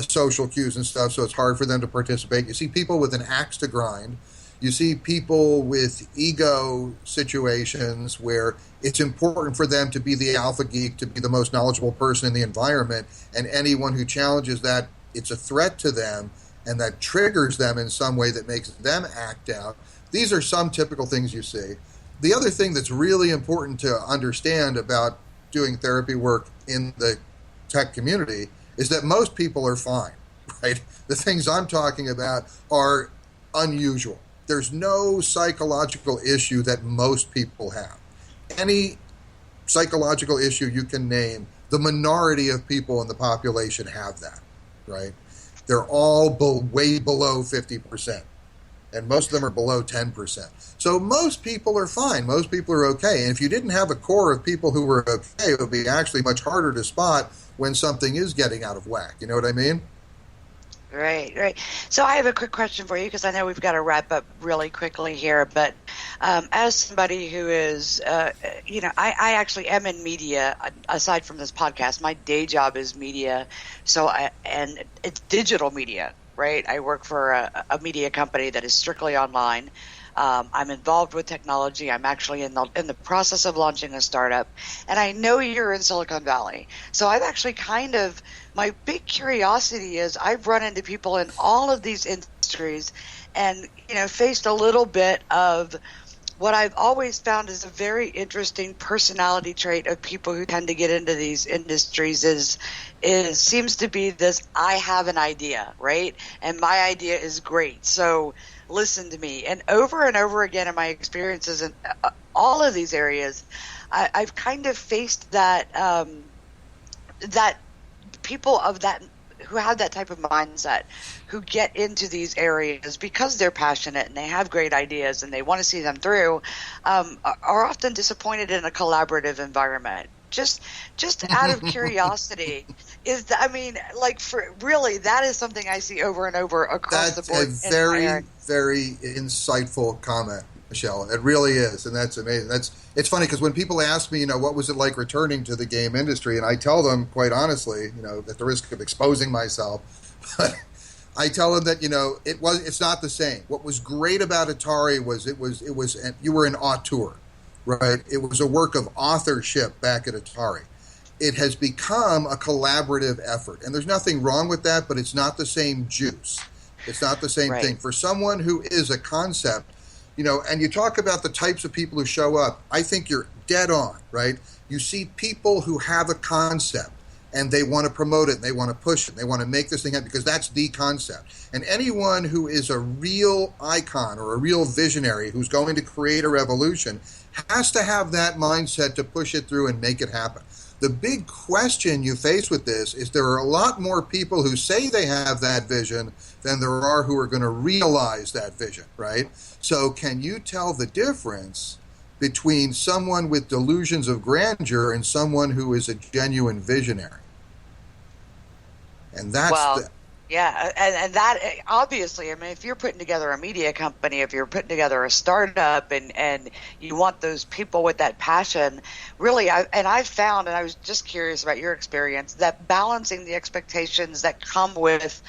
social cues and stuff, so it's hard for them to participate. You see people with an axe to grind. You see people with ego situations where it's important for them to be the alpha geek, to be the most knowledgeable person in the environment, and anyone who challenges that, it's a threat to them, and that triggers them in some way that makes them act out. These are some typical things you see. The other thing that's really important to understand about doing therapy work in the tech community is that most people are fine, right? The things I'm talking about are unusual. There's no psychological issue that most people have. Any psychological issue you can name, the minority of people in the population have that, right? They're all way below 50%, and most of them are below 10%. So most people are fine. Most people are okay. And if you didn't have a core of people who were okay, it would be actually much harder to spot when something is getting out of whack. You know what I mean? Right. So I have a quick question for you, because I know we've got to wrap up really quickly here. But as somebody who is, I actually am in media. Aside from this podcast, my day job is media. And it's digital media, right? I work for a media company that is strictly online. I'm involved with technology. I'm actually in the process of launching a startup, and I know you're in Silicon Valley. So I've actually my big curiosity is I've run into people in all of these industries, and faced a little bit of what I've always found is a very interesting personality trait of people who tend to get into these industries is seems to be this: I have an idea, right? And my idea is great. So listen to me. And over again in my experiences in all of these areas, I've kind of faced that that people of that who have that type of mindset, who get into these areas because they're passionate and they have great ideas and they want to see them through, are often disappointed in a collaborative environment. Just out of curiosity, that is something I see over and over across the board. That's a very, very insightful comment, Michelle. It really is, and that's amazing. It's funny because when people ask me, what was it like returning to the game industry, and I tell them quite honestly, at the risk of exposing myself, but I tell them that it's not the same. What was great about Atari was you were an auteur. Right, it was a work of authorship back at Atari. It has become a collaborative effort, and there's nothing wrong with that, but it's not the same juice. It's not the same thing. For someone who is a concept, and you talk about the types of people who show up, I think you're dead on, right? You see people who have a concept, and they want to promote it, and they want to push it, and they want to make this thing happen because that's the concept. And anyone who is a real icon or a real visionary who's going to create a revolution has to have that mindset to push it through and make it happen. The big question you face with this is there are a lot more people who say they have that vision than there are who are going to realize that vision, right? So can you tell the difference between someone with delusions of grandeur and someone who is a genuine visionary? And that's yeah, and that obviously, if you're putting together a media company, if you're putting together a startup, and you want those people with that passion, really, I've found, and I was just curious about your experience, that balancing the expectations that come with,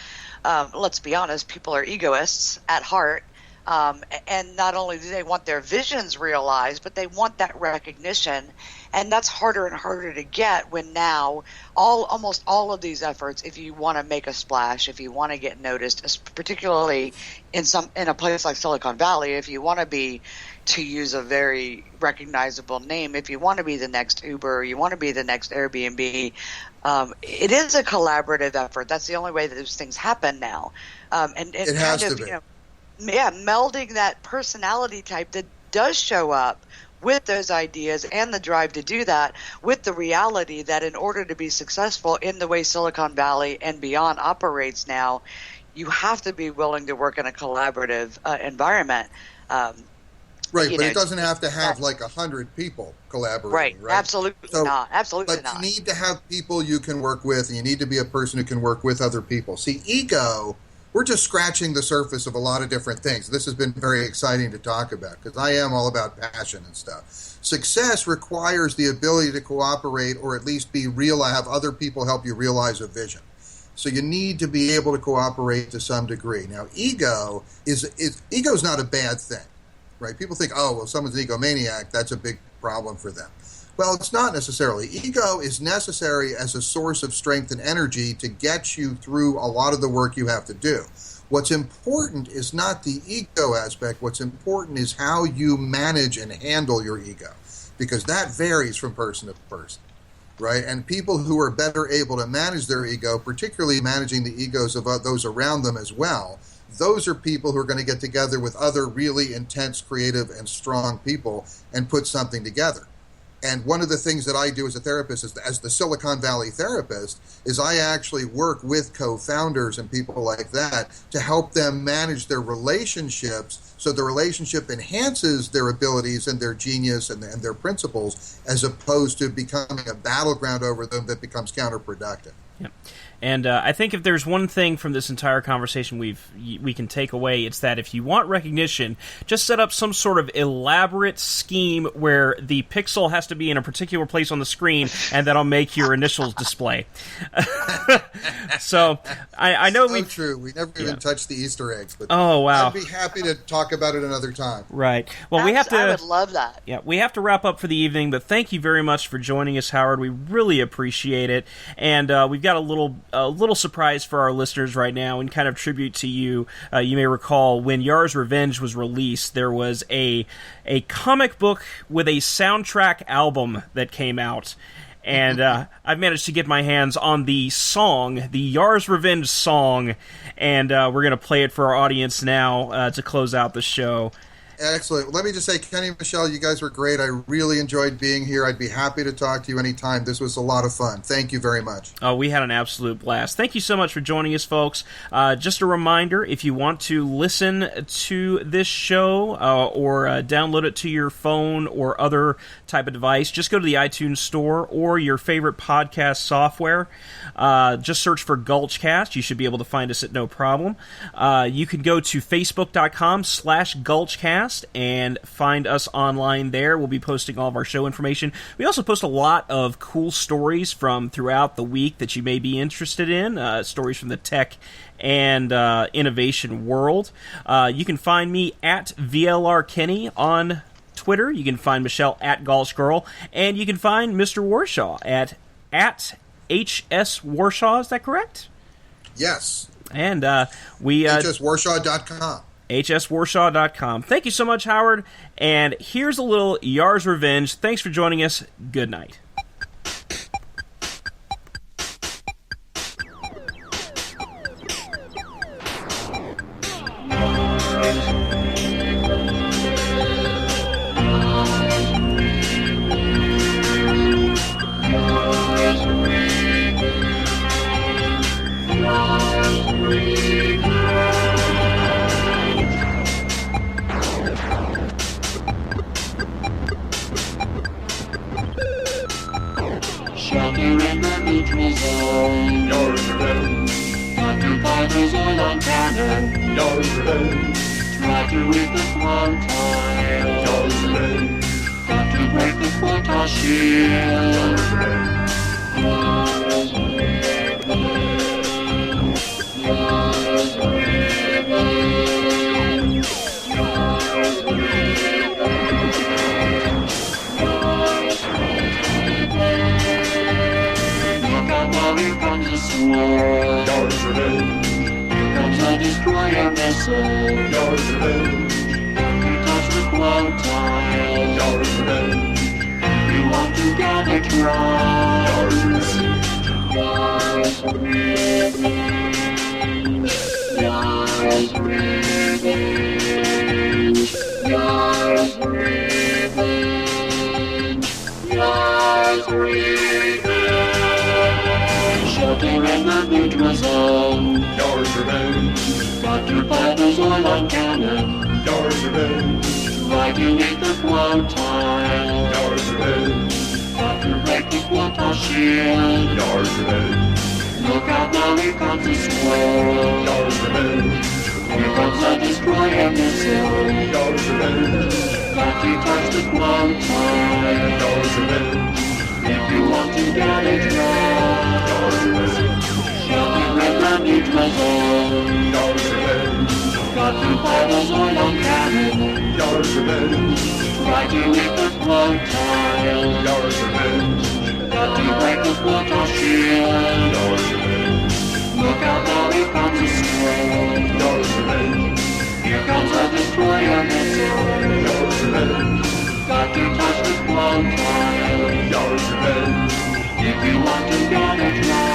let's be honest, people are egoists at heart. And not only do they want their visions realized, but they want that recognition. And that's harder and harder to get when now almost all of these efforts, if you want to make a splash, if you want to get noticed, particularly in a place like Silicon Valley, if you want to be, to use a very recognizable name, if you want to be the next Uber, you want to be the next Airbnb, it is a collaborative effort. That's the only way that those things happen now. And it has to be. Melding that personality type that does show up with those ideas and the drive to do that with the reality that in order to be successful in the way Silicon Valley and beyond operates now, you have to be willing to work in a collaborative environment. Right, but it doesn't have to have 100 people collaborating, right? Absolutely not. Absolutely not. But you need to have people you can work with, and you need to be a person who can work with other people. See, ego, we're just scratching the surface of a lot of different things. This has been very exciting to talk about because I am all about passion and stuff. Success requires the ability to cooperate or at least have other people help you realize a vision. So you need to be able to cooperate to some degree. Now, ego's not a bad thing, right? People think, oh, well, someone's an egomaniac, that's a big problem for them. Well, it's not necessarily. Ego is necessary as a source of strength and energy to get you through a lot of the work you have to do. What's important is not the ego aspect. What's important is how you manage and handle your ego, because that varies from person to person, right? And people who are better able to manage their ego, particularly managing the egos of those around them as well, those are people who are going to get together with other really intense, creative, and strong people and put something together. And one of the things that I do as a therapist, as the Silicon Valley therapist, is I actually work with co-founders and people like that to help them manage their relationships so the relationship enhances their abilities and their genius and their principles, as opposed to becoming a battleground over them that becomes counterproductive. Yep. And I think if there's one thing from this entire conversation we can take away, it's that if you want recognition, just set up some sort of elaborate scheme where the pixel has to be in a particular place on the screen, and that'll make your initials display. So I know so true. We never even touched the Easter eggs, but oh wow, I'd be happy to talk about it another time. Right. Well, we have to. I would love that. Yeah, we have to wrap up for the evening, but thank you very much for joining us, Howard. We really appreciate it, and we've got a little surprise for our listeners right now, in kind of tribute to you. You may recall when Yars Revenge was released, there was a comic book with a soundtrack album that came out. And I've managed to get my hands on the song, the Yars Revenge song, and we're going to play it for our audience now to close out the show. Excellent. Let me just say, Kenny and Michelle, you guys were great. I really enjoyed being here. I'd be happy to talk to you anytime. This was a lot of fun. Thank you very much. Oh, we had an absolute blast. Thank you so much for joining us, folks. Just a reminder, if you want to listen to this show or download it to your phone or other type of device, just go to the iTunes Store or your favorite podcast software. Just search for GulchCast. You should be able to find us at no problem. You can go to facebook.com/GulchCast and find us online there. We'll be posting all of our show information. We also post a lot of cool stories from throughout the week that you may be interested in, stories from the tech and innovation world. You can find me at VLR Kenny on Twitter. You can find Michelle at GulchGirl, and you can find Mr. Warshaw at HS Warshaw. Is that correct? Yes. And we hswarshaw.com. hswarshaw.com. Thank you so much, Howard. And here's a little Yars Revenge. Thanks for joining us. Good night. Shelter in the neutral zone. Yars Revenge. Occupied the Zoylon cannon. Yars Revenge. Try to read the quantile. Yars Revenge. Got to break the quantile shield. Yars Revenge. Yars Revenge. Yars Revenge. Yars Revenge. Look out, now here comes a sword. Yars Revenge. Here comes a destroyer missile. Yars Revenge. You touch the quantile. Yars Revenge. You want to gather tribes. Yars Revenge. Yars Revenge. Yars Revenge. Yars Revenge. Shelter in the neutral zone. Yars Revenge. Occupy the Zoylon cannon. Yars Revenge. Try to meet the quantile. Yars Revenge. Got to break the quantile shield. Yars Revenge. Look out, now here comes a swirl. Yars Revenge. Here comes a destroyer missile. Yars Revenge. Got to touch the quantile. Yars Revenge. If you want to get it right, Yars Revenge. shelter in Got to fire the Zordon cannon. Yars Revenge. Try to eat the float tile. Yars Revenge. Got to break the Protoss shield. Yars Revenge. Look out, now here comes a squirrel. Yars Revenge. Here comes a destroyer missile. Yars Revenge. Got to touch the float tile. Yars Revenge. If you want to get it right.